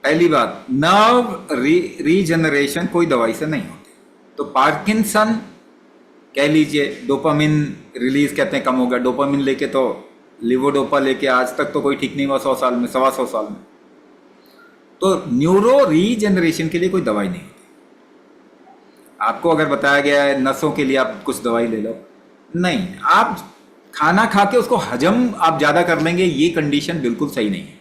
पहली बात, nerve regeneration कोई दवाई से नहीं होती। तो पार्किंसन कह लीजिए, डोपामिन रिलीज कहते हैं कम हो गया, डोपामिन लेके तो लिवोडोपा लेके आज तक तो कोई ठीक नहीं हुआ 100 साल में, 125 साल में। तो न्यूरो रीजनरेशन के लिए कोई दवाई नहीं होती। आपको अगर बताया गया है नसों के लिए आप कुछ दवाई ले लो, नहीं, आप खाना खा के उसको हजम आप ज्यादा कर लेंगे, ये कंडीशन बिल्कुल सही नहीं है।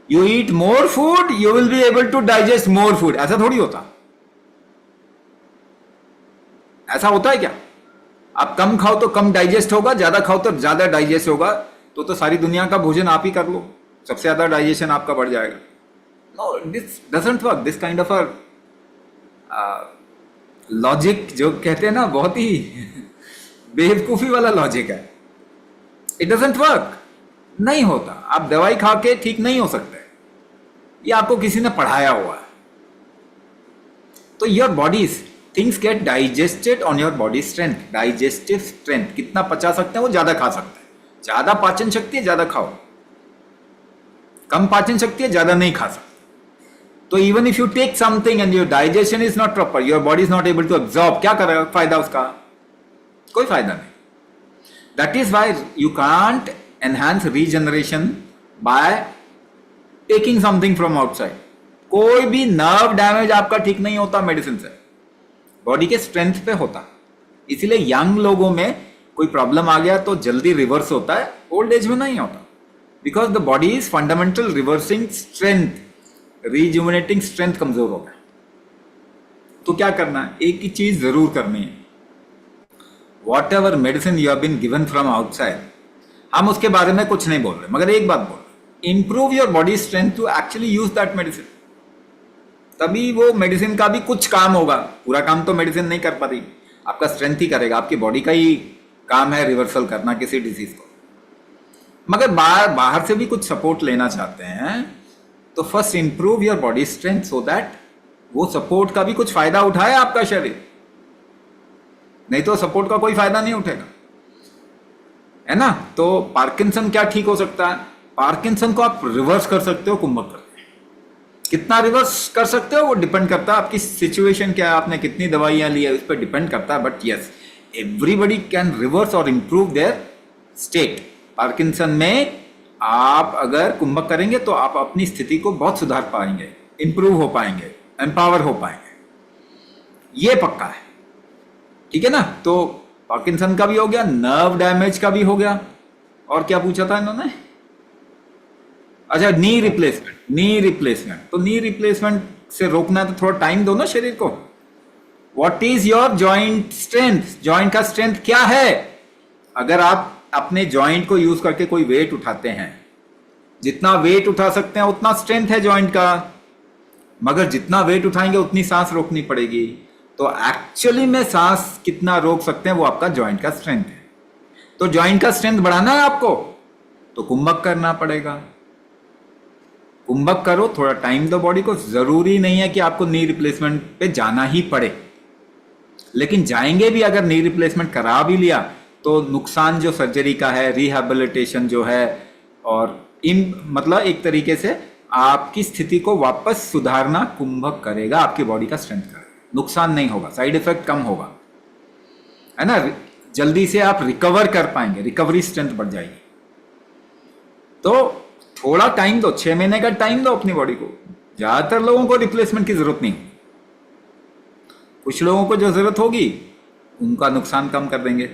You eat more food you will be able to digest more food, ऐसा थोड़ी होता। ऐसा होता है क्या? आप कम खाओ तो कम डाइजेस्ट होगा, ज्यादा खाओ तो ज्यादा डाइजेस्ट होगा। तो सारी दुनिया का भोजन आप ही कर लो, सबसे ज्यादा डाइजेशन आपका बढ़ जाएगा। No, this doesn't work. This kind of a logic जो कहते हैं ना, बहुत ही बेवकूफी वाला लॉजिक है। इट डजंट वर्क, नहीं होता। आप दवाई खा के ठीक नहीं हो सकते, ये आपको किसी ने पढ़ाया हुआ है। तो your body things get digested on your body strength. Digestive strength कितना पचा सकते हैं वो ज्यादा खा सकते हैं। ज्यादा पाचन शक्ति है ज्यादा खाओ, कम पाचन शक्ति है ज्यादा नहीं खा सकते। तो even if you take something and your digestion is not proper, your body is not able to absorb, क्या करेगा? फायदा उसका कोई फायदा नहीं। That is why you can't enhance regeneration by taking something from outside. कोई भी नर्व डैमेज आपका ठीक नहीं होता मेडिसिन से, बॉडी के स्ट्रेंथ पे होता। इसीलिए यंग लोगों में कोई प्रॉब्लम आ गया तो जल्दी रिवर्स होता है, ओल्ड एज में नहीं होता। Because the body is fundamental reversing strength, rejuvenating strength कमजोर हो गया। तो क्या करना है? एक ही चीज जरूर करनी है, whatever medicine you have been given from outside, हम उसके बारे में कुछ नहीं बोल रहे, मगर एक बात बोल रहे, improve your body strength to actually use that medicine. तभी वो मेडिसिन का भी कुछ काम होगा। पूरा काम तो मेडिसिन नहीं कर पाती, आपका स्ट्रेंथ ही करेगा। आपकी बॉडी का ही काम है रिवर्सल करना किसी डिजीज को। मगर बाहर से भी कुछ सपोर्ट लेना चाहते हैं तो first improve your body strength so that वो सपोर्ट का भी कुछ फायदा उठाए आपका शरीर। नहीं तो सपोर्ट का कोई फायदा नहीं उठेगा, है ना। तो पार्किंसन क्या ठीक हो सकता है? पार्किंसन को आप रिवर्स कर सकते हो कुंभक करके। कितना रिवर्स कर सकते हो वो डिपेंड करता है आपकी सिचुएशन क्या है, आपने कितनी दवाइयां ली है, उस पर डिपेंड करता है। But yes, everybody can reverse और इंप्रूव देयर स्टेट। पार्किंसन में आप अगर कुंभक करेंगे तो आप अपनी स्थिति को बहुत सुधार पाएंगे, इंप्रूव हो पाएंगे, एम्पावर हो पाएंगे, ये पक्का है। ठीक है ना। तो पार्किंसन का भी हो गया, नर्व डैमेज का भी हो गया, और क्या पूछा था इन्होंने? अच्छा, नी रिप्लेसमेंट। नी रिप्लेसमेंट, तो नी रिप्लेसमेंट से रोकना है तो थोड़ा टाइम दो ना शरीर को। What is your joint strength? Joint का स्ट्रेंथ क्या है? अगर आप अपने जॉइंट को यूज करके कोई वेट उठाते हैं, जितना वेट उठा सकते हैं उतना स्ट्रेंथ है जॉइंट का, मगर जितना वेट उठाएंगे उतनी सांस रोकनी पड़ेगी। तो एक्चुअली में सांस कितना रोक सकते हैं वो आपका जॉइंट का स्ट्रेंथ है। तो जॉइंट का स्ट्रेंथ बढ़ाना है आपको तो कुंभक करना पड़ेगा। कुंभक करो, थोड़ा टाइम दो बॉडी को। जरूरी नहीं है कि आपको नी रिप्लेसमेंट पे जाना ही पड़े, लेकिन जाएंगे भी अगर नी रिप्लेसमेंट करा भी लिया तो नुकसान जो सर्जरी का है, रिहैबिलिटेशन जो है, और मतलब एक तरीके से आपकी स्थिति को वापस सुधारना कुंभक करेगा, आपकी बॉडी का स्ट्रेंथ करेगा। नुकसान नहीं होगा, साइड इफेक्ट कम होगा, है ना। जल्दी से आप रिकवर कर पाएंगे, रिकवरी स्ट्रेंथ बढ़ जाएगी। तो थोड़ा टाइम दो, 6 महीने का टाइम दो अपनी बॉडी को। ज्यादातर लोगों को रिप्लेसमेंट की जरूरत नहीं, कुछ लोगों को जो जरूरत होगी उनका नुकसान कम कर देंगे।